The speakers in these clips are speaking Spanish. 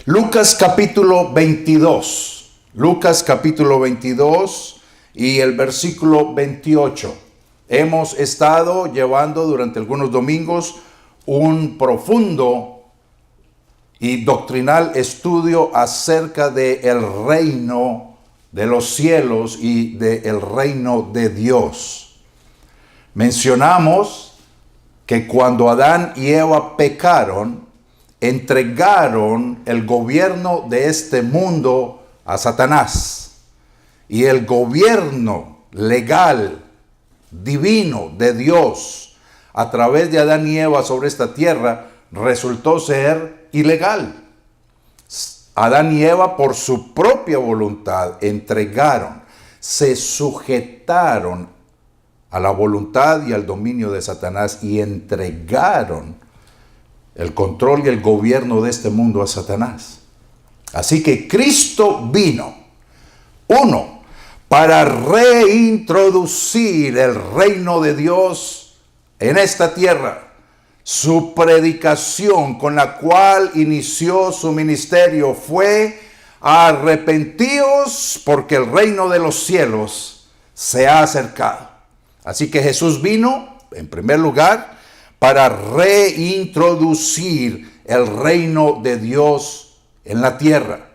Lucas capítulo 22. Lucas capítulo 22 y el versículo 28. Hemos estado llevando durante algunos domingos un profundo y doctrinal estudio acerca del reino de los cielos y del reino de Dios. Mencionamos que cuando Adán y Eva pecaron, entregaron el gobierno de este mundo a Satanás. Y el gobierno legal, divino de Dios, a través de Adán y Eva sobre esta tierra, resultó ser ilegal. Adán y Eva, por su propia voluntad, entregaron, se sujetaron a la voluntad y al dominio de Satanás y entregaron el control y el gobierno de este mundo a Satanás. Así que Cristo vino, uno, para reintroducir el reino de Dios en esta tierra. Su predicación con la cual inició su ministerio fue: arrepentíos porque el reino de los cielos se ha acercado. Así que Jesús vino, en primer lugar, para reintroducir el reino de Dios en la tierra.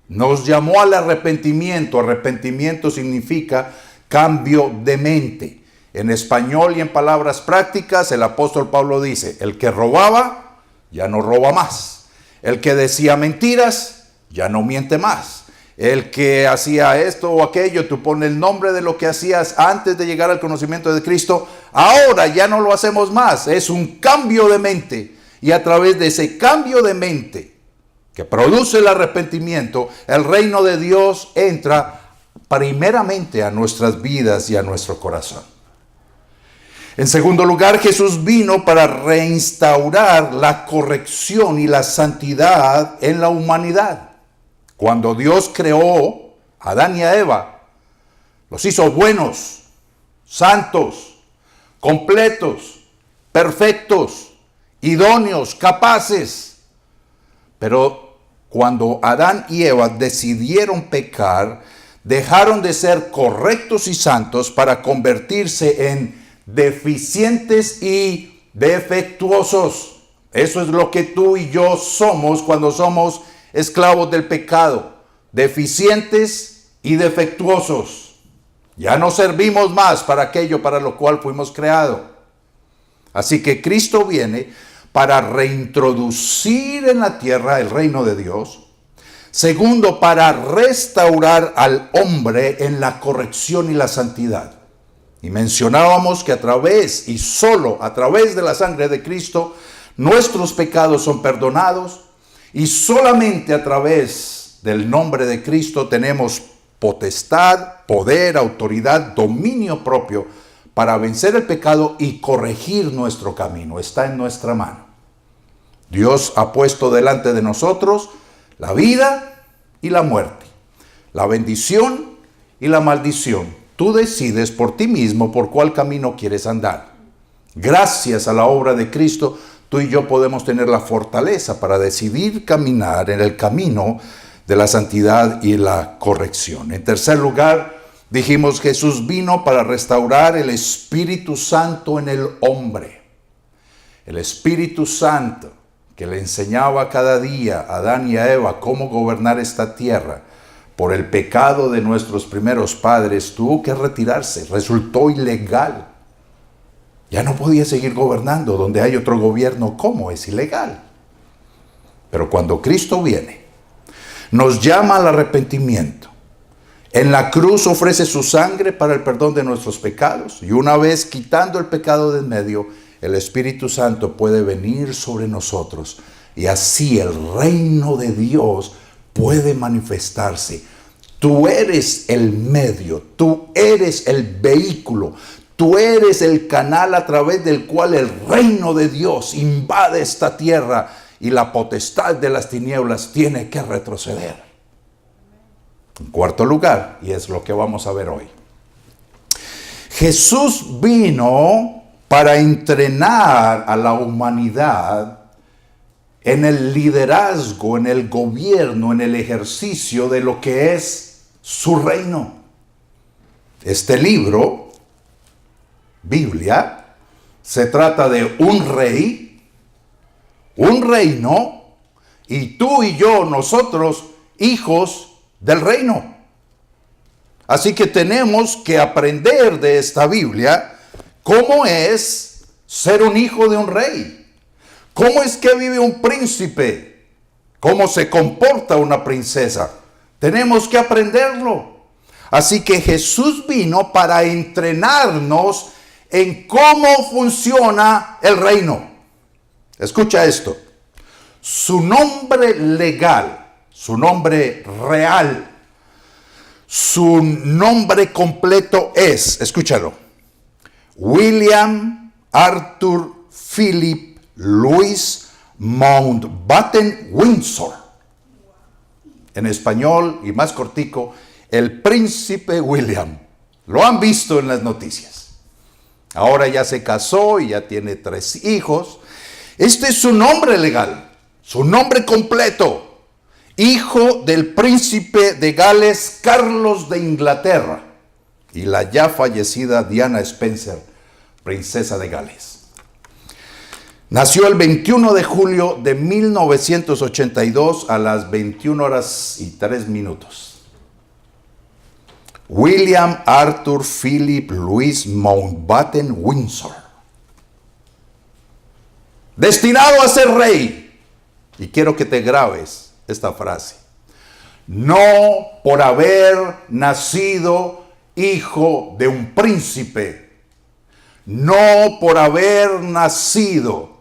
Nos llamó al arrepentimiento. Arrepentimiento significa cambio de mente. En español y en palabras prácticas, el apóstol Pablo dice: el que robaba, ya no roba más. El que decía mentiras, ya no miente más. El que hacía esto o aquello, tú pones el nombre de lo que hacías antes de llegar al conocimiento de Cristo, ahora ya no lo hacemos más. Es un cambio de mente. Y a través de ese cambio de mente que produce el arrepentimiento, el reino de Dios entra primeramente a nuestras vidas y a nuestro corazón. En segundo lugar, Jesús vino para reinstaurar la corrección y la santidad en la humanidad. Cuando Dios creó a Adán y a Eva, los hizo buenos, santos, completos, perfectos, idóneos, capaces. Pero cuando Adán y Eva decidieron pecar, dejaron de ser correctos y santos para convertirse en deficientes y defectuosos. Eso es lo que tú y yo somos cuando somos esclavos del pecado, deficientes y defectuosos. Ya no servimos más para aquello para lo cual fuimos creados. Así que Cristo viene para reintroducir en la tierra el reino de Dios. Segundo, para restaurar al hombre en la corrección y la santidad. Y mencionábamos que a través y solo a través de la sangre de Cristo, nuestros pecados son perdonados. Y solamente a través del nombre de Cristo tenemos potestad, poder, autoridad, dominio propio para vencer el pecado y corregir nuestro camino. Está en nuestra mano. Dios ha puesto delante de nosotros la vida y la muerte, la bendición y la maldición. Tú decides por ti mismo por cuál camino quieres andar. Gracias a la obra de Cristo, tú y yo podemos tener la fortaleza para decidir caminar en el camino de la santidad y la corrección. En tercer lugar, dijimos, Jesús vino para restaurar el Espíritu Santo en el hombre. El Espíritu Santo que le enseñaba cada día a Adán y a Eva cómo gobernar esta tierra, por el pecado de nuestros primeros padres, tuvo que retirarse, resultó ilegal. Ya no podía seguir gobernando donde hay otro gobierno. ¿Cómo? Es ilegal. Pero cuando Cristo viene, nos llama al arrepentimiento. En la cruz ofrece su sangre para el perdón de nuestros pecados. Y una vez quitando el pecado de en medio, el Espíritu Santo puede venir sobre nosotros. Y así el reino de Dios puede manifestarse. Tú eres el medio, tú eres el vehículo. Tú eres el canal a través del cual el reino de Dios invade esta tierra y la potestad de las tinieblas tiene que retroceder. En cuarto lugar, y es lo que vamos a ver hoy, Jesús vino para entrenar a la humanidad en el liderazgo, en el gobierno, en el ejercicio de lo que es su reino. Este libro, Biblia, se trata de un rey, un reino, y tú y yo, nosotros, hijos del reino. Así que tenemos que aprender de esta Biblia cómo es ser un hijo de un rey. ¿Cómo es que vive un príncipe? ¿Cómo se comporta una princesa? Tenemos que aprenderlo. Así que Jesús vino para entrenarnos en cómo funciona el reino. Escucha esto. Su nombre legal, su nombre real, su nombre completo es, escúchalo, William Arthur Philip Louis Mountbatten Windsor. En español y más cortico, el príncipe William. Lo han visto en las noticias. Ahora ya se casó y ya tiene 3 hijos. Este es su nombre legal, su nombre completo. Hijo del príncipe de Gales Carlos de Inglaterra y la ya fallecida Diana Spencer, princesa de Gales. Nació el 21 de julio de 1982 a las 21:03. William Arthur Philip Louis Mountbatten Windsor. Destinado a ser rey. Y quiero que te grabes esta frase. No por haber nacido hijo de un príncipe. No por haber nacido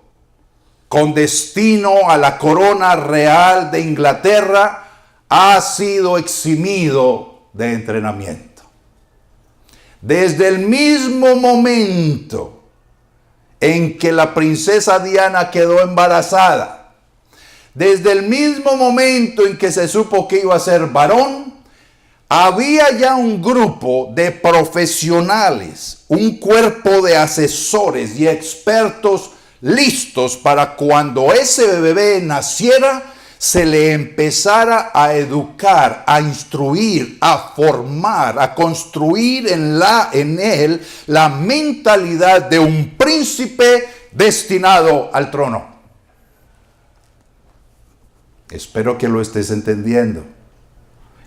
con destino a la corona real de Inglaterra, ha sido eximido de entrenamiento. Desde el mismo momento en que la princesa Diana quedó embarazada, desde el mismo momento en que se supo que iba a ser varón, había ya un grupo de profesionales, un cuerpo de asesores y expertos listos para cuando ese bebé naciera, se le empezara a educar, a instruir, a formar, a construir en él la mentalidad de un príncipe destinado al trono. Espero que lo estés entendiendo.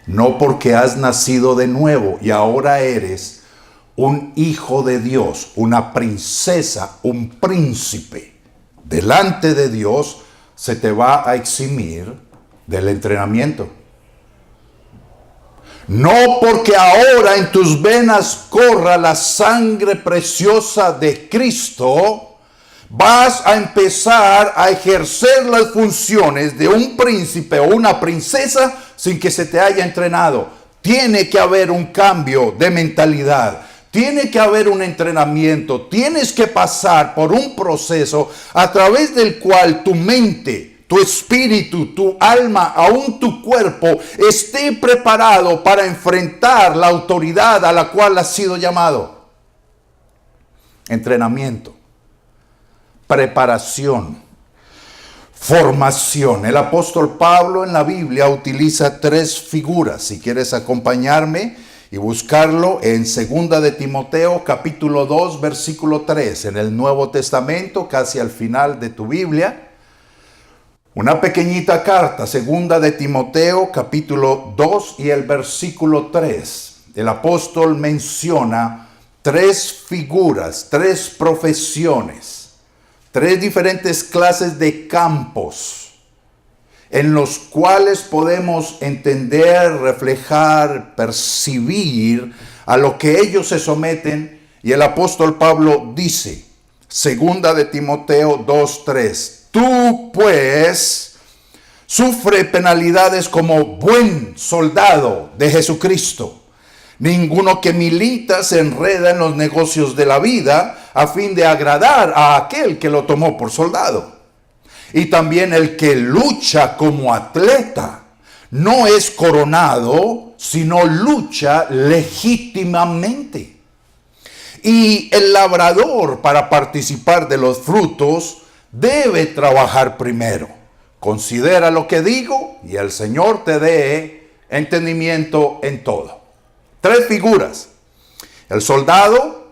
No porque has nacido de nuevo y ahora eres un hijo de Dios, una princesa, un príncipe delante de Dios, se te va a eximir del entrenamiento. No porque ahora en tus venas corra la sangre preciosa de Cristo, vas a empezar a ejercer las funciones de un príncipe o una princesa sin que se te haya entrenado. Tiene que haber un cambio de mentalidad. Tiene que haber un entrenamiento. Tienes que pasar por un proceso a través del cual tu mente, tu espíritu, tu alma, aún tu cuerpo esté preparado para enfrentar la autoridad a la cual has sido llamado. Entrenamiento. Preparación, formación. El apóstol Pablo en la Biblia utiliza 3 figuras. Si quieres acompañarme y buscarlo en 2 de Timoteo capítulo 2 versículo 3, en el Nuevo Testamento, casi al final de tu Biblia. Una pequeñita carta, 2 de Timoteo capítulo 2 y el versículo 3. El apóstol menciona 3 figuras, 3 profesiones. 3 diferentes clases de campos en los cuales podemos entender, reflejar, percibir a lo que ellos se someten. Y el apóstol Pablo dice, 2 de Timoteo 2:3, tú pues sufre penalidades como buen soldado de Jesucristo. Ninguno que milita se enreda en los negocios de la vida a fin de agradar a aquel que lo tomó por soldado. Y también el que lucha como atleta no es coronado, sino lucha legítimamente. Y el labrador, para participar de los frutos, debe trabajar primero. Considera lo que digo y el Señor te dé entendimiento en todo. 3 figuras: el soldado,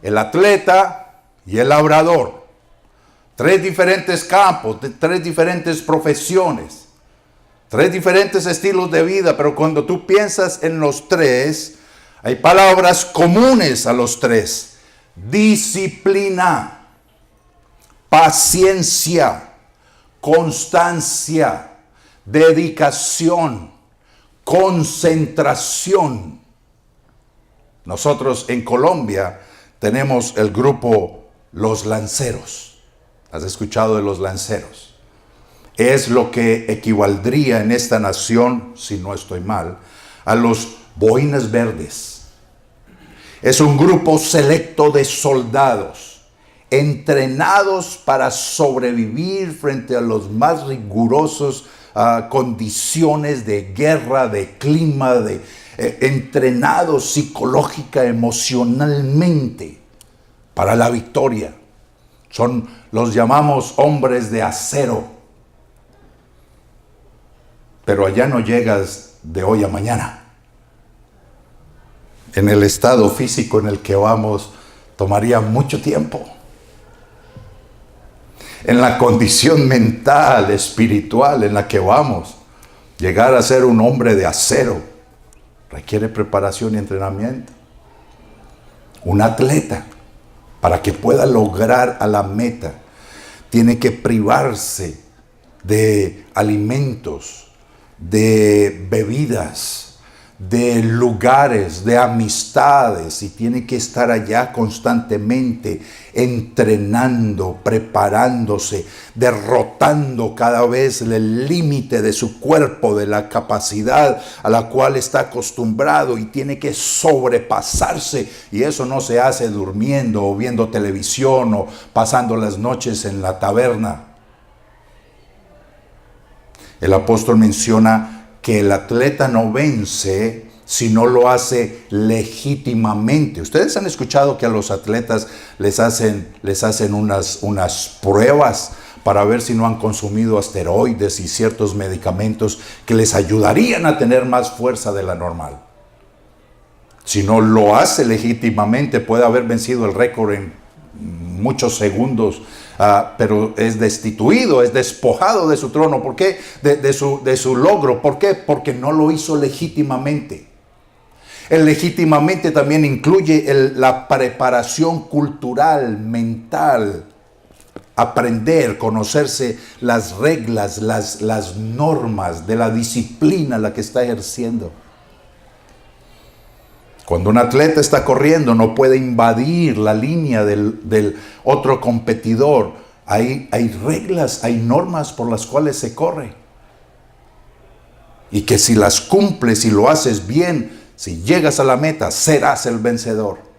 el atleta y el labrador. 3 diferentes campos, 3 diferentes profesiones, 3 diferentes estilos de vida, pero cuando tú piensas en los 3, hay palabras comunes a los 3. Disciplina, paciencia, constancia, dedicación, concentración. Nosotros en Colombia tenemos el grupo Los Lanceros. ¿Has escuchado de los lanceros? Es lo que equivaldría en esta nación, si no estoy mal, a los boinas verdes. Es un grupo selecto de soldados entrenados para sobrevivir frente a los más rigurosos condiciones de guerra, de clima, entrenados psicológica, emocionalmente para la victoria. Los llamamos hombres de acero. Pero allá no llegas de hoy a mañana. En el estado físico en el que vamos, tomaría mucho tiempo. En la condición mental, espiritual en la que vamos, llegar a ser un hombre de acero requiere preparación y entrenamiento. Un atleta, para que pueda lograr a la meta, tiene que privarse de alimentos, de bebidas, de lugares, de amistades, y tiene que estar allá constantemente entrenando, preparándose, derrotando cada vez el límite de su cuerpo, de la capacidad a la cual está acostumbrado, y tiene que sobrepasarse, y eso no se hace durmiendo o viendo televisión o pasando las noches en la taberna. El apóstol menciona que el atleta no vence si no lo hace legítimamente. Ustedes han escuchado que a los atletas les hacen unas pruebas para ver si no han consumido asteroides y ciertos medicamentos que les ayudarían a tener más fuerza de la normal. Si no lo hace legítimamente, puede haber vencido el récord en muchos segundos, pero es destituido, es despojado de su trono. ¿Por qué? De su logro. ¿Por qué? Porque no lo hizo legítimamente. El legítimamente también incluye la preparación cultural, mental, aprender, conocerse las reglas, las normas de la disciplina a la que está ejerciendo. Cuando un atleta está corriendo, no puede invadir la línea del otro competidor. Hay reglas, hay normas por las cuales se corre. Y que si las cumples y lo haces bien, si llegas a la meta, serás el vencedor.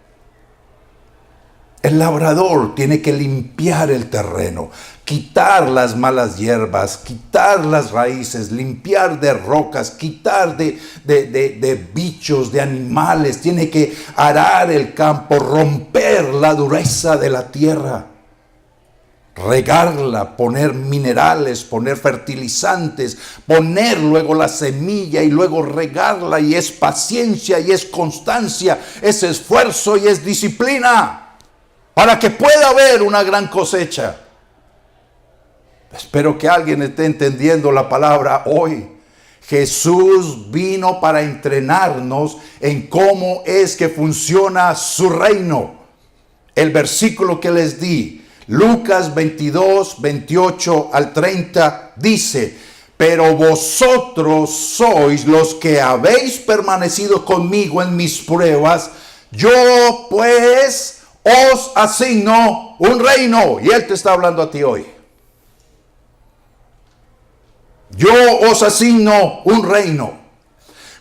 El labrador tiene que limpiar el terreno, quitar las malas hierbas, quitar las raíces, limpiar de rocas, quitar de bichos, de animales. Tiene que arar el campo, romper la dureza de la tierra, regarla, poner minerales, poner fertilizantes, poner luego la semilla y luego regarla. Y es paciencia y es constancia, es esfuerzo y es disciplina, para que pueda haber una gran cosecha. Espero que alguien esté entendiendo la palabra hoy. Jesús vino para entrenarnos en cómo es que funciona su reino. El versículo que les di, Lucas 22, 28 al 30, dice: pero vosotros sois los que habéis permanecido conmigo en mis pruebas. Yo pues os asigno un reino. Y Él te está hablando a ti hoy. Yo os asigno un reino,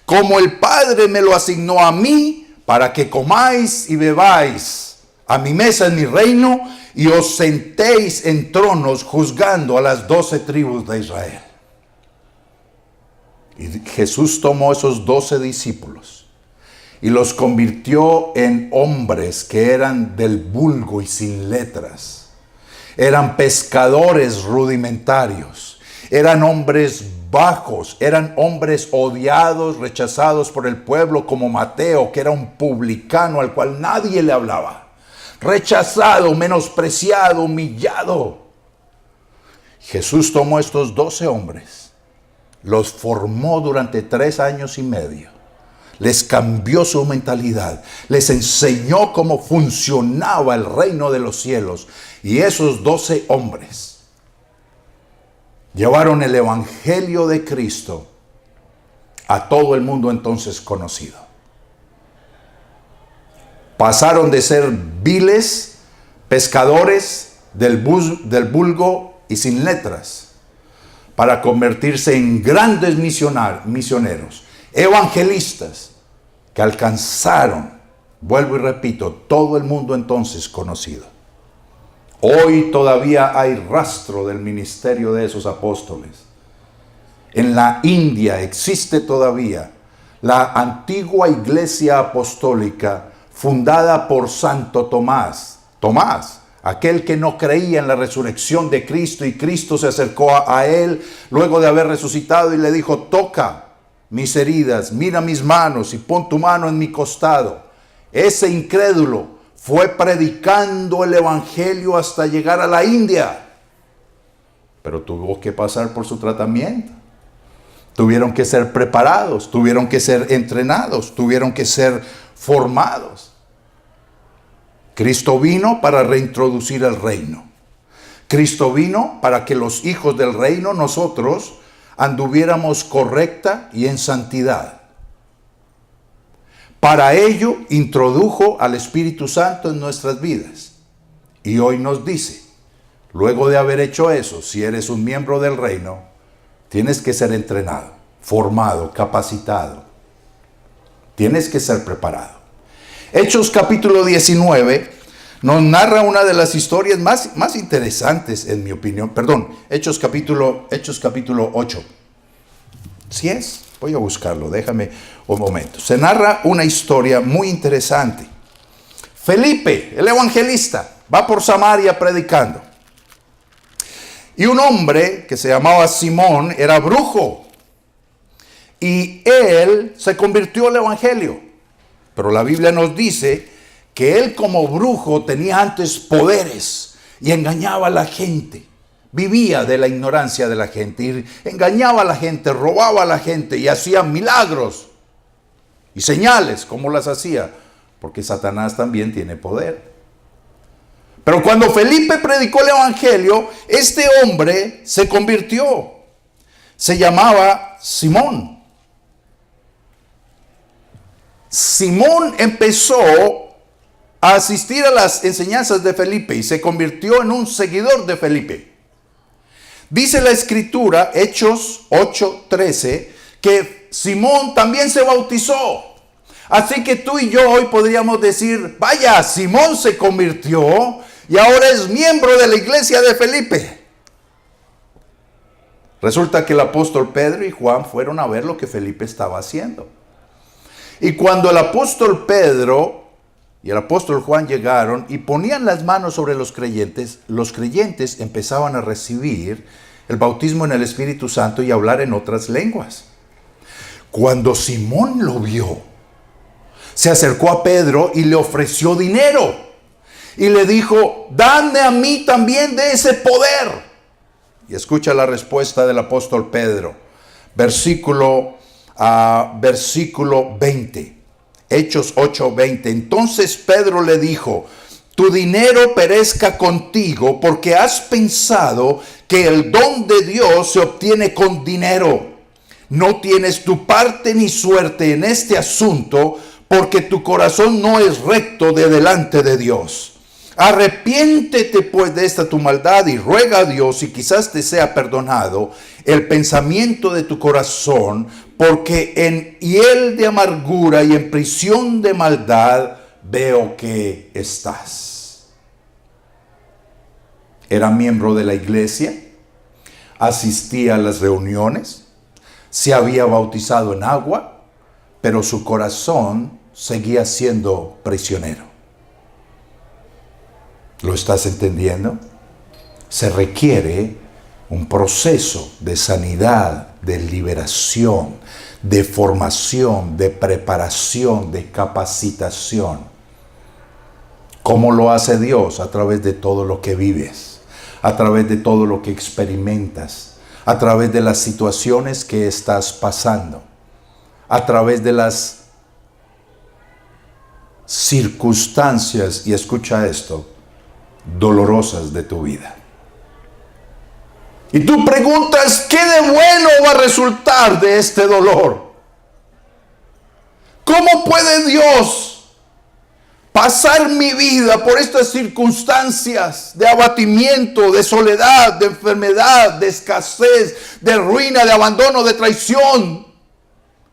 como el Padre me lo asignó a mí, para que comáis y bebáis a mi mesa en mi reino, y os sentéis en tronos juzgando a las 12 tribus de Israel. Y Jesús tomó esos 12 discípulos y los convirtió en hombres que eran del vulgo y sin letras. Eran pescadores rudimentarios. eran hombres bajos, eran hombres odiados, rechazados por el pueblo, como Mateo, que era un publicano al cual nadie le hablaba. Rechazado, menospreciado, humillado. Jesús tomó estos 12 hombres, los formó durante 3 años y medio, les cambió su mentalidad, les enseñó cómo funcionaba el reino de los cielos, y esos 12 hombres llevaron el evangelio de Cristo a todo el mundo entonces conocido. Pasaron de ser viles pescadores del vulgo y sin letras, para convertirse en grandes misioneros, evangelistas, que alcanzaron, vuelvo y repito, todo el mundo entonces conocido. Hoy todavía hay rastro del ministerio de esos apóstoles. En la India existe todavía la antigua iglesia apostólica fundada por Santo Tomás. Tomás, aquel que no creía en la resurrección de Cristo, y Cristo se acercó a él luego de haber resucitado y le dijo: toca mis heridas, mira mis manos y pon tu mano en mi costado. Ese incrédulo fue predicando el evangelio hasta llegar a la India, pero tuvo que pasar por su tratamiento. Tuvieron que ser preparados, tuvieron que ser entrenados, tuvieron que ser formados. Cristo vino para reintroducir el reino. Cristo vino para que los hijos del reino, nosotros, anduviéramos correcta y en santidad. Para ello introdujo al Espíritu Santo en nuestras vidas. Y hoy nos dice, luego de haber hecho eso, si eres un miembro del reino, tienes que ser entrenado, formado, capacitado. Tienes que ser preparado. Hechos capítulo 19 nos narra una de las historias más interesantes, en mi opinión. Perdón, Hechos capítulo 8. ¿Sí es? Voy a buscarlo, déjame un momento. Se narra una historia muy interesante. Felipe, el evangelista, va por Samaria predicando. Y un hombre que se llamaba Simón era brujo. Y él se convirtió al evangelio. Pero la Biblia nos dice que él, como brujo, tenía antes poderes y engañaba a la gente. Vivía de la ignorancia de la gente y engañaba a la gente, robaba a la gente y hacía milagros y señales como las hacía, porque Satanás también tiene poder. Pero cuando Felipe predicó el evangelio, este hombre se convirtió. Se llamaba Simón. Simón empezó a asistir a las enseñanzas de Felipe y se convirtió en un seguidor de Felipe. Dice la escritura, Hechos 8:13, que Simón también se bautizó. Así que tú y yo hoy podríamos decir, vaya, Simón se convirtió y ahora es miembro de la iglesia de Felipe. Resulta que el apóstol Pedro y Juan fueron a ver lo que Felipe estaba haciendo. Y cuando el apóstol Pedro y el apóstol Juan llegaron y ponían las manos sobre los creyentes empezaban a recibir el bautismo en el Espíritu Santo y a hablar en otras lenguas. Cuando Simón lo vio, se acercó a Pedro y le ofreció dinero. Y le dijo, dame a mí también de ese poder. Y escucha la respuesta del apóstol Pedro. Versículo 20. Hechos 8:20. Entonces Pedro le dijo, tu dinero perezca contigo porque has pensado que el don de Dios se obtiene con dinero. No tienes tu parte ni suerte en este asunto porque tu corazón no es recto de delante de Dios. Arrepiéntete pues de esta tu maldad y ruega a Dios y quizás te sea perdonado el pensamiento de tu corazón, porque en hiel de amargura y en prisión de maldad veo que estás. Era miembro de la iglesia, asistía a las reuniones, se había bautizado en agua, pero su corazón seguía siendo prisionero. ¿Lo estás entendiendo? Se requiere un proceso de sanidad, de liberación, de formación, de preparación, de capacitación. ¿Cómo lo hace Dios? A través de todo lo que vives, a través de todo lo que experimentas, a través de las situaciones que estás pasando, a través de las circunstancias, y escucha esto, dolorosas de tu vida. Y tú preguntas, ¿qué de bueno va a resultar de este dolor? ¿Cómo puede Dios pasar mi vida por estas circunstancias de abatimiento, de soledad, de enfermedad, de escasez, de ruina, de abandono, de traición?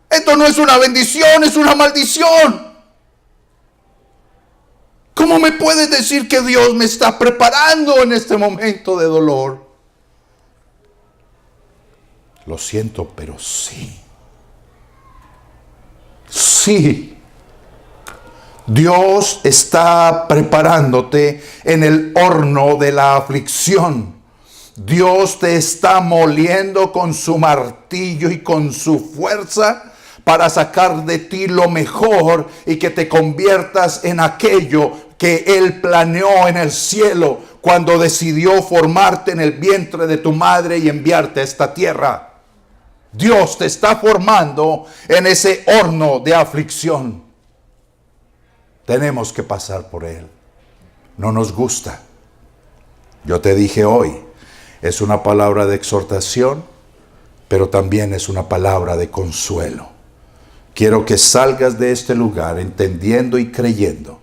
Esto no es una bendición, es una maldición. ¿Cómo me puedes decir que Dios me está preparando en este momento de dolor? Lo siento, pero sí. Sí. Dios está preparándote en el horno de la aflicción. Dios te está moliendo con su martillo y con su fuerza para sacar de ti lo mejor y que te conviertas en aquello que Él planeó en el cielo cuando decidió formarte en el vientre de tu madre y enviarte a esta tierra. Dios te está formando en ese horno de aflicción. Tenemos que pasar por él. No nos gusta. Yo te dije hoy, es una palabra de exhortación, pero también es una palabra de consuelo. Quiero que salgas de este lugar entendiendo y creyendo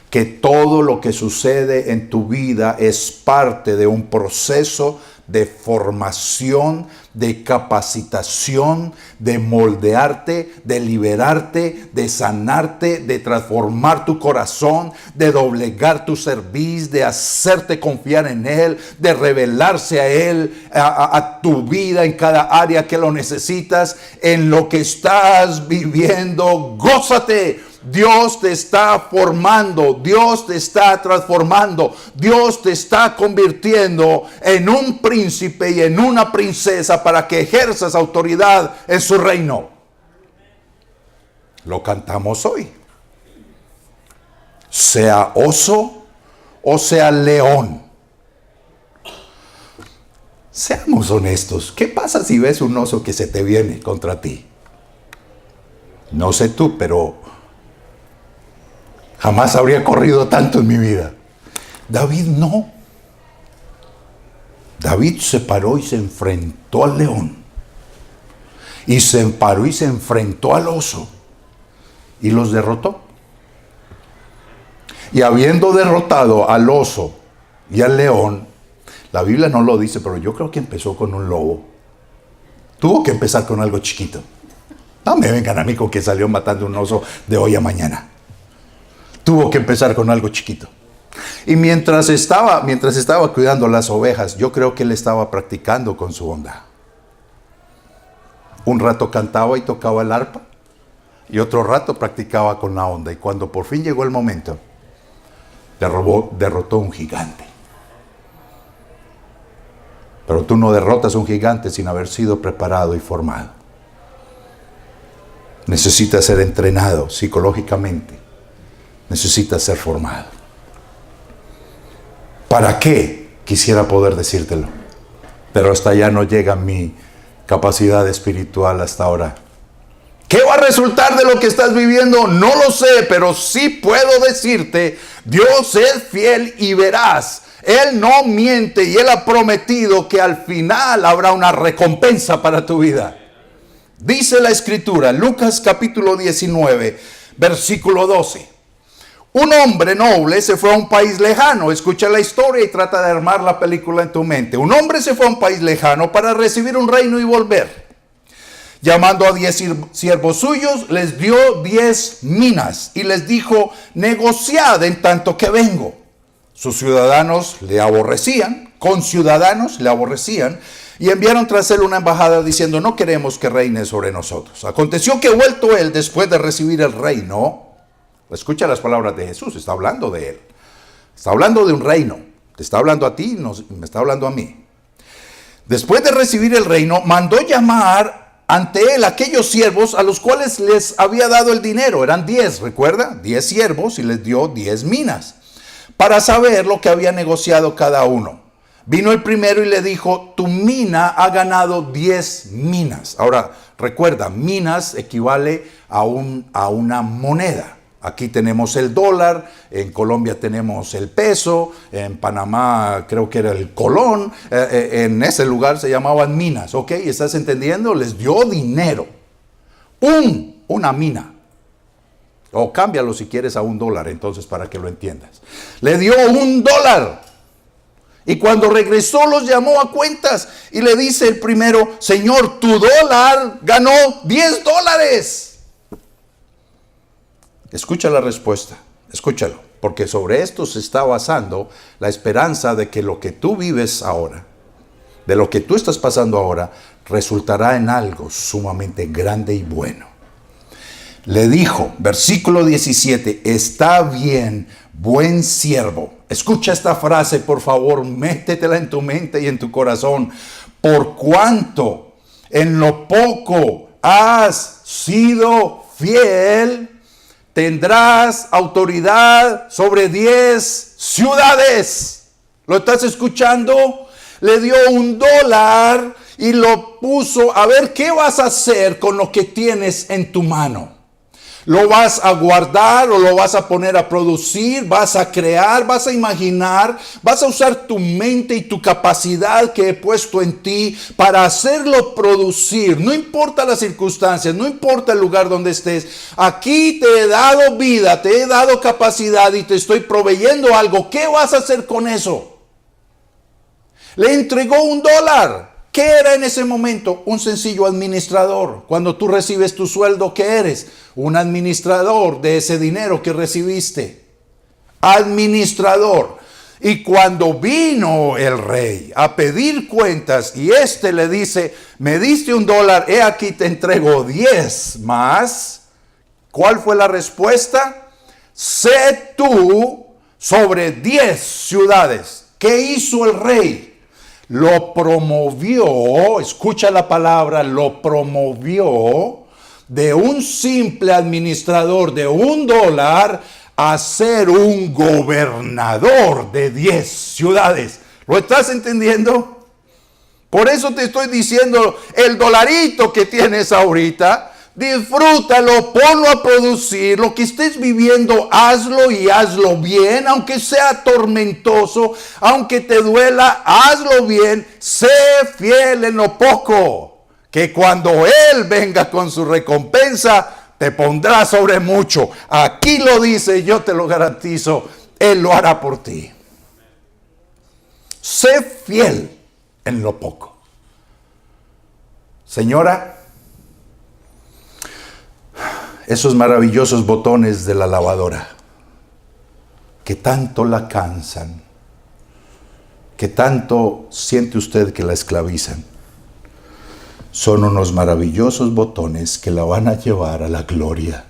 que todo lo que sucede en tu vida es parte de un proceso de formación, de capacitación, de moldearte, de liberarte, de sanarte, de transformar tu corazón, de doblegar tu cerviz, de hacerte confiar en Él, de revelarse a Él, a tu vida en cada área que lo necesitas, en lo que estás viviendo. Gózate. Dios te está formando, Dios te está transformando, Dios te está convirtiendo en un príncipe y en una princesa para que ejerzas autoridad en su reino. Lo cantamos hoy. Sea oso o sea león. Seamos honestos. ¿Qué pasa si ves un oso que se te viene contra ti? No sé tú, pero jamás habría corrido tanto en mi vida. David no. David se paró y se enfrentó al león. Y se paró y se enfrentó al oso. Y los derrotó. Y habiendo derrotado al oso y al león, la Biblia no lo dice, pero yo creo que empezó con un lobo. Tuvo que empezar con algo chiquito. No me vengan a mí con que salió matando un oso de hoy a mañana. Tuvo que empezar con algo chiquito. Y mientras estaba cuidando las ovejas, yo creo que él estaba practicando con su onda. Un rato cantaba y tocaba el arpa, y otro rato practicaba con la onda. Y cuando por fin llegó el momento, derrotó un gigante. Pero tú no derrotas un gigante sin haber sido preparado y formado. Necesitas ser entrenado psicológicamente. Necesitas ser formado. ¿Para qué? Quisiera poder decírtelo. Pero hasta allá no llega mi capacidad espiritual hasta ahora. ¿Qué va a resultar de lo que estás viviendo? No lo sé, pero sí puedo decirte, Dios es fiel y veraz. Él no miente y Él ha prometido que al final habrá una recompensa para tu vida. Dice la Escritura, Lucas capítulo 19, versículo 12. Un hombre noble se fue a un país lejano. Escucha la historia y trata de armar la película en tu mente. Un hombre se fue a un país lejano para recibir un reino y volver. Llamando a 10 siervos suyos, les dio 10 minas y les dijo, negociad en tanto que vengo. Sus ciudadanos le aborrecían, conciudadanos le aborrecían, y enviaron tras él una embajada diciendo, no queremos que reine sobre nosotros. Aconteció que vuelto él después de recibir el reino, escucha las palabras de Jesús, está hablando de él. Está hablando de un reino. Te está hablando a ti, me está hablando a mí. después de recibir el reino, mandó llamar ante él aquellos siervos a los cuales les había dado el dinero. Eran 10, recuerda, 10 siervos, y les dio 10 minas, para saber lo que había negociado cada uno. Vino el primero y le dijo: tu mina ha ganado 10 minas. Ahora, recuerda, minas equivale a una moneda. Aquí tenemos el dólar, en Colombia tenemos el peso, en Panamá creo que era el colón, en ese lugar se llamaban minas, ¿ok? ¿Estás entendiendo? Les dio dinero, una mina. O cámbialo si quieres a $1, entonces, para que lo entiendas. Le dio $1. Y cuando regresó los llamó a cuentas y le dice el primero: Señor, tu dólar ganó $10. Escucha la respuesta, escúchalo, porque sobre esto se está basando la esperanza de que lo que tú vives ahora, de lo que tú estás pasando ahora, resultará en algo sumamente grande y bueno. Le dijo, versículo 17, está bien, buen siervo. Escucha esta frase, por favor, métetela en tu mente y en tu corazón. Por cuanto en lo poco has sido fiel, tendrás autoridad sobre 10 ciudades. ¿Lo estás escuchando? Le dio $1 y lo puso a ver qué vas a hacer con lo que tienes en tu mano. ¿Lo vas a guardar o lo vas a poner a producir? ¿Vas a crear? ¿Vas a imaginar? ¿Vas a usar tu mente y tu capacidad que he puesto en ti para hacerlo producir? No importa las circunstancias, no importa el lugar donde estés. Aquí te he dado vida, te he dado capacidad y te estoy proveyendo algo. ¿Qué vas a hacer con eso? Le entregó $1. ¿Qué era en ese momento? Un sencillo administrador. Cuando tú recibes tu sueldo, ¿qué eres? Un administrador de ese dinero que recibiste. Administrador. Y cuando vino el rey a pedir cuentas y éste le dice: me diste $1, he aquí te entrego 10 más. ¿Cuál fue la respuesta? Sé tú sobre 10 ciudades. ¿Qué hizo el rey? Lo promovió, escucha la palabra, lo promovió de un simple administrador de $1 a ser un gobernador de 10 ciudades. ¿Lo estás entendiendo? Por eso te estoy diciendo, el dolarito que tienes ahorita, disfrútalo, ponlo a producir. Lo que estés viviendo, hazlo y hazlo bien, aunque sea tormentoso, aunque te duela, hazlo bien. Sé fiel en lo poco, que cuando Él venga con su recompensa, te pondrá sobre mucho. Aquí lo dice, yo te lo garantizo, Él lo hará por ti. Sé fiel en lo poco. Señora, esos maravillosos botones de la lavadora que tanto la cansan, que tanto siente usted que la esclavizan, son unos maravillosos botones que la van a llevar a la gloria.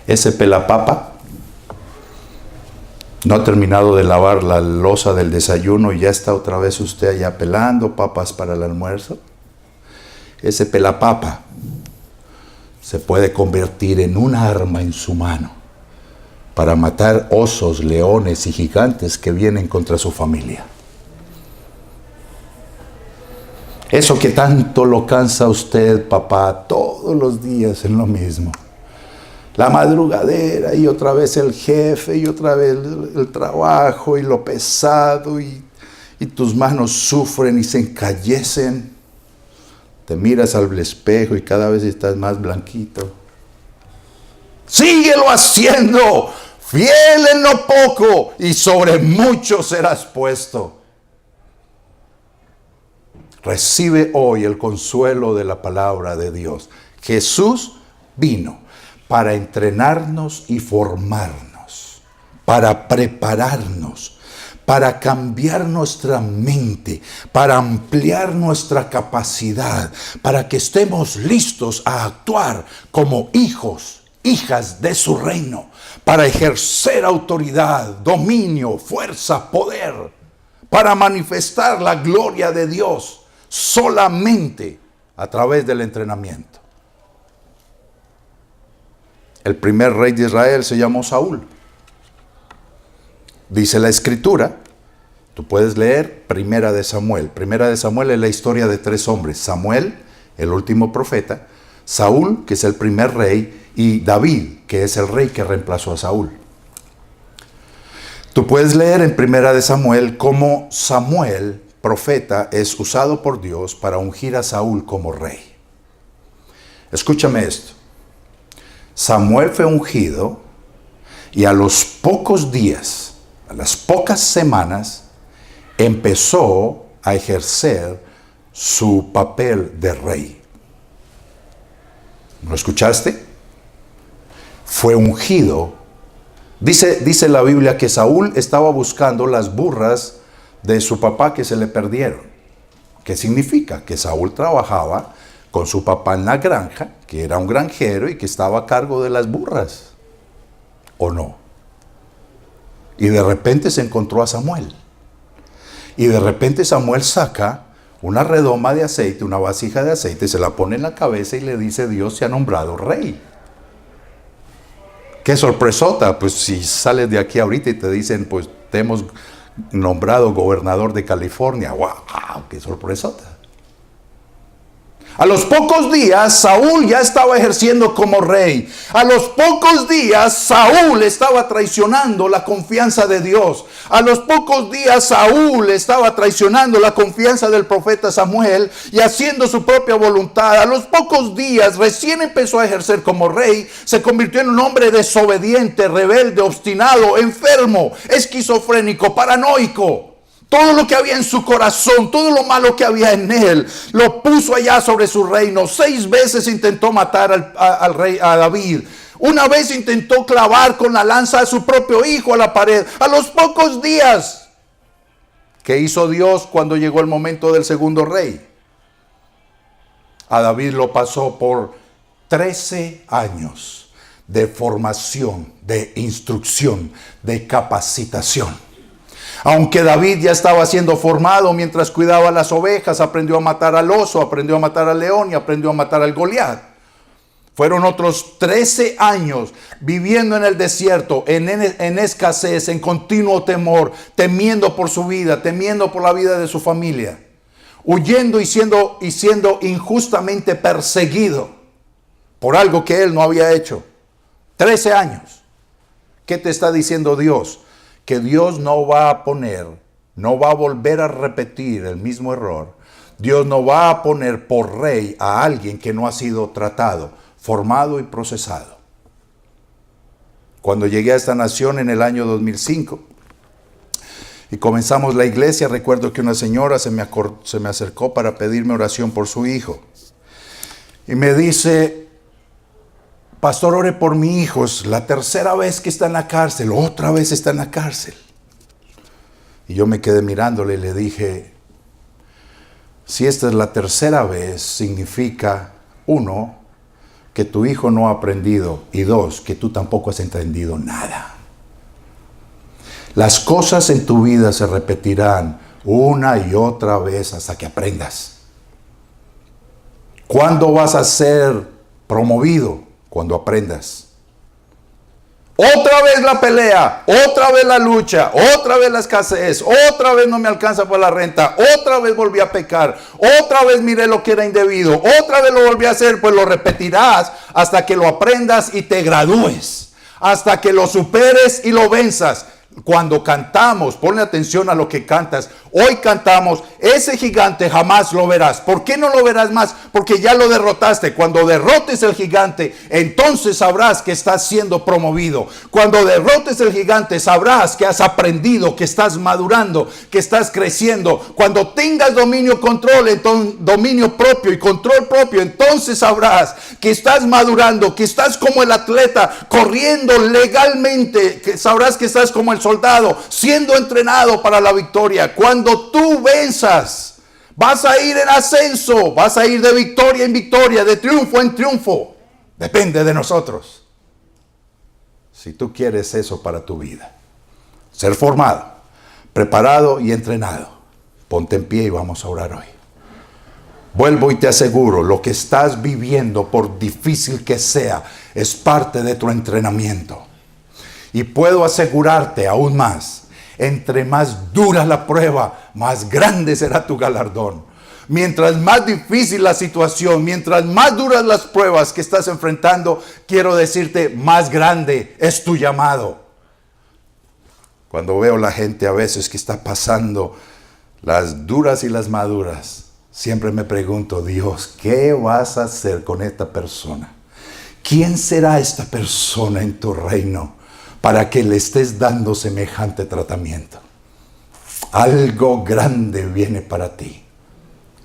Ese pelapapa no ha terminado de lavar la loza del desayuno y ya está otra vez usted allá pelando papas para el almuerzo. Ese pelapapa se puede convertir en un arma en su mano para matar osos, leones y gigantes que vienen contra su familia. Eso que tanto lo cansa a usted, papá, todos los días en lo mismo. La madrugadera y otra vez el jefe y otra vez el trabajo y lo pesado y tus manos sufren y se encallecen. Te miras al espejo y cada vez estás más blanquito. Síguelo haciendo, fiel en lo poco y sobre mucho serás puesto. Recibe hoy el consuelo de la palabra de Dios. Jesús vino para entrenarnos y formarnos, para prepararnos, para cambiar nuestra mente, para ampliar nuestra capacidad, para que estemos listos a actuar como hijos, hijas de su reino, para ejercer autoridad, dominio, fuerza, poder, para manifestar la gloria de Dios solamente a través del entrenamiento. El primer rey de Israel se llamó Saúl. Dice la Escritura, tú puedes leer Primera de Samuel. Primera de Samuel es la historia de 3 hombres. Samuel, el último profeta, Saúl, que es el primer rey, y David, que es el rey que reemplazó a Saúl. Tú puedes leer en Primera de Samuel cómo Samuel, profeta, es usado por Dios para ungir a Saúl como rey. Escúchame esto. Samuel fue ungido y a los pocos días, a las pocas semanas, empezó a ejercer su papel de rey. ¿Lo escuchaste? Fue ungido. Dice la Biblia que Saúl estaba buscando las burras de su papá que se le perdieron. ¿Qué significa? Que Saúl trabajaba con su papá en la granja, que era un granjero y que estaba a cargo de las burras. ¿O no? Y de repente se encontró a Samuel. Y de repente Samuel saca una redoma de aceite, una vasija de aceite, se la pone en la cabeza y le dice: Dios se ha nombrado rey. ¡Qué sorpresota! Pues si sales de aquí ahorita y te dicen, pues te hemos nombrado gobernador de California. ¡Wow! ¡Qué sorpresota! A los pocos días, Saúl ya estaba ejerciendo como rey. A los pocos días, Saúl estaba traicionando la confianza de Dios. A los pocos días, Saúl estaba traicionando la confianza del profeta Samuel y haciendo su propia voluntad. A los pocos días, recién empezó a ejercer como rey, se convirtió en un hombre desobediente, rebelde, obstinado, enfermo, esquizofrénico, paranoico. Todo lo que había en su corazón, todo lo malo que había en él, lo puso allá sobre su reino. 6 veces intentó matar al rey, a David. Una vez intentó clavar con la lanza a su propio hijo a la pared. A los pocos días, ¿qué hizo Dios cuando llegó el momento del segundo rey? A David lo pasó por 13 años de formación, de instrucción, de capacitación. Aunque David ya estaba siendo formado mientras cuidaba las ovejas, aprendió a matar al oso, aprendió a matar al león y aprendió a matar al Goliat. Fueron otros 13 años viviendo en el desierto, en escasez, en continuo temor, temiendo por su vida, temiendo por la vida de su familia, huyendo y siendo injustamente perseguido por algo que él no había hecho. 13 años. ¿Qué te está diciendo Dios? Que Dios no va a volver a repetir el mismo error. Dios no va a poner por rey a alguien que no ha sido tratado, formado y procesado. Cuando llegué a esta nación en el año 2005 y comenzamos la iglesia, recuerdo que una señora se me acercó para pedirme oración por su hijo. Y me dice: pastor, ore por mi hijo, es la 3ª vez que está en la cárcel, otra vez está en la cárcel. Y yo me quedé mirándole y le dije: si esta es la 3ª vez, significa, 1, que tu hijo no ha aprendido, y 2, que tú tampoco has entendido nada. Las cosas en tu vida se repetirán una y otra vez hasta que aprendas. ¿Cuándo vas a ser promovido? Cuando aprendas. Otra vez la pelea, otra vez la lucha, otra vez la escasez, otra vez no me alcanza para la renta, otra vez volví a pecar, otra vez miré lo que era indebido, otra vez lo volví a hacer. Pues lo repetirás hasta que lo aprendas y te gradúes, hasta que lo superes y lo venzas. Cuando cantamos, ponle atención a lo que cantas. Hoy cantamos: ese gigante jamás lo verás. ¿Por qué no lo verás más? Porque ya lo derrotaste. Cuando derrotes el gigante, entonces sabrás que estás siendo promovido. Cuando derrotes el gigante, sabrás que has aprendido, que estás madurando, que estás creciendo. Cuando tengas dominio propio y control propio, entonces sabrás que estás madurando, que estás como el atleta corriendo legalmente, que sabrás que estás como el soldado siendo entrenado para la victoria. Cuando tú venzas, vas a ir en ascenso, vas a ir de victoria en victoria, de triunfo en triunfo. Depende de nosotros. Si tú quieres eso para tu vida, ser formado, preparado y entrenado. Ponte en pie y vamos a orar hoy. Vuelvo y te aseguro, lo que estás viviendo, por difícil que sea, es parte de tu entrenamiento. Y puedo asegurarte aún más, entre más dura la prueba, más grande será tu galardón. Mientras más difícil la situación, mientras más duras las pruebas que estás enfrentando, quiero decirte, más grande es tu llamado. Cuando veo la gente a veces que está pasando las duras y las maduras, siempre me pregunto, Dios, ¿qué vas a hacer con esta persona? ¿Quién será esta persona en tu reino para que le estés dando semejante tratamiento? Algo grande viene para ti.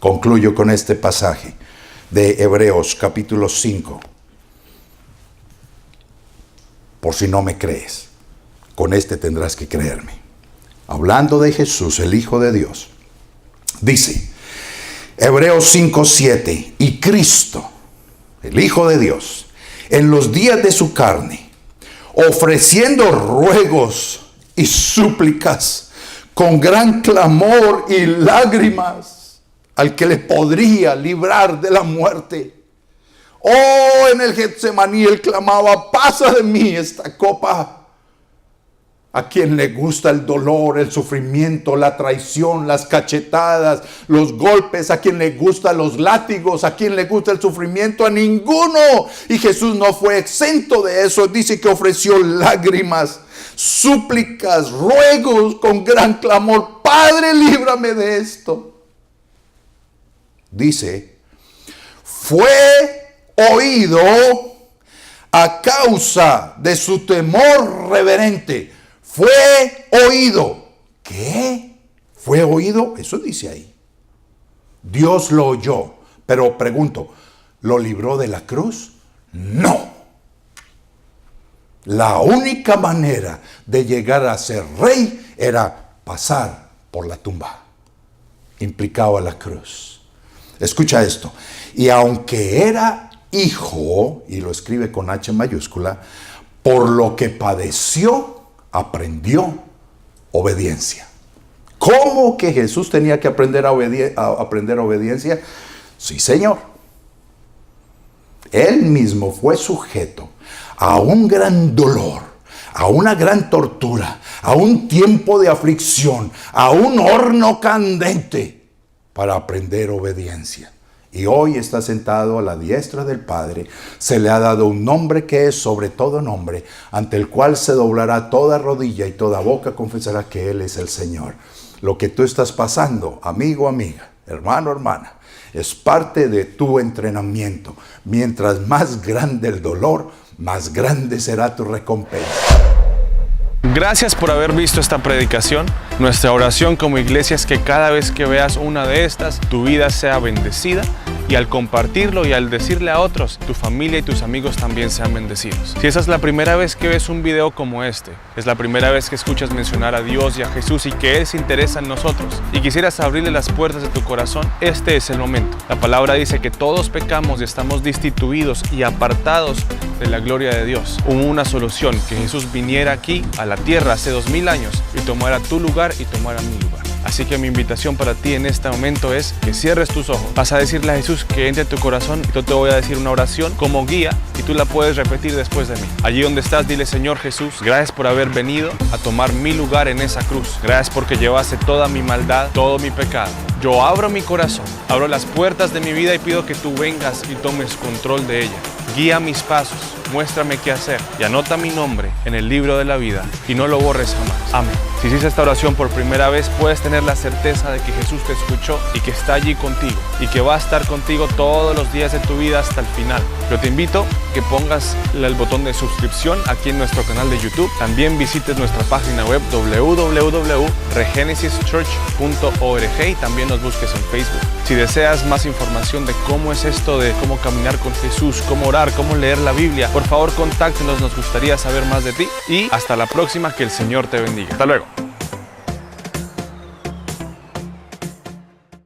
Concluyo con este pasaje de Hebreos capítulo 5. Por si no me crees, con este tendrás que creerme. Hablando de Jesús, el Hijo de Dios, dice Hebreos 5:7, y Cristo, el Hijo de Dios, en los días de su carne, ofreciendo ruegos y súplicas con gran clamor y lágrimas al que le podría librar de la muerte. Oh, en el Getsemaní él clamaba, pasa de mí esta copa. A quien le gusta el dolor, el sufrimiento, la traición, las cachetadas, los golpes, a quien le gustan los látigos, a quien le gusta el sufrimiento, a ninguno. Y Jesús no fue exento de eso. Dice que ofreció lágrimas, súplicas, ruegos con gran clamor. Padre, líbrame de esto. Dice, fue oído a causa de su temor reverente. Fue oído. ¿Qué? ¿Fue oído? Eso dice ahí. Dios lo oyó. Pero pregunto, ¿lo libró de la cruz? No. La única manera de llegar a ser rey era pasar por la tumba. Implicaba la cruz. Escucha esto. Y aunque era hijo, y lo escribe con H mayúscula, por lo que padeció, aprendió obediencia. ¿Cómo que Jesús tenía que aprender obediencia? Sí, Señor. Él mismo fue sujeto a un gran dolor, a una gran tortura, a un tiempo de aflicción, a un horno candente para aprender obediencia. Y hoy está sentado a la diestra del Padre. Se le ha dado un nombre que es sobre todo nombre, ante el cual se doblará toda rodilla y toda boca confesará que Él es el Señor. Lo que tú estás pasando, amigo, amiga, hermano, hermana, es parte de tu entrenamiento. Mientras más grande el dolor, más grande será tu recompensa. Gracias por haber visto esta predicación. Nuestra oración como iglesia es que cada vez que veas una de estas, tu vida sea bendecida, y al compartirlo y al decirle a otros, tu familia y tus amigos también sean bendecidos. Si esa es la primera vez que ves un video como este, es la primera vez que escuchas mencionar a Dios y a Jesús y que Él se interesa en nosotros y quisieras abrirle las puertas de tu corazón, este es el momento. La palabra dice que todos pecamos y estamos destituidos y apartados de la gloria de Dios. Hubo una solución, que Jesús viniera aquí a la tierra hace 2000 años y tomara tu lugar y tomara mi lugar. Así que mi invitación para ti en este momento es que cierres tus ojos. Vas a decirle a Jesús que entre en tu corazón y yo te voy a decir una oración como guía y tú la puedes repetir después de mí. Allí donde estás, dile: Señor Jesús, gracias por haber venido a tomar mi lugar en esa cruz. Gracias porque llevaste toda mi maldad, todo mi pecado. Yo abro mi corazón, abro las puertas de mi vida y pido que tú vengas y tomes control de ella. Guía mis pasos, muéstrame qué hacer y anota mi nombre en el libro de la vida y no lo borres jamás. Amén. Si hiciste esta oración por primera vez, puedes tener la certeza de que Jesús te escuchó y que está allí contigo y que va a estar contigo todos los días de tu vida hasta el final. Yo te invito a que pongas el botón de suscripción aquí en nuestro canal de YouTube. También visites nuestra página web www.regenesischurch.org y también nos busques en Facebook. Si deseas más información de cómo es esto de cómo caminar con Jesús, cómo orar, cómo leer la Biblia, por favor contáctenos, nos gustaría saber más de ti y hasta la próxima, que el Señor te bendiga. Hasta luego.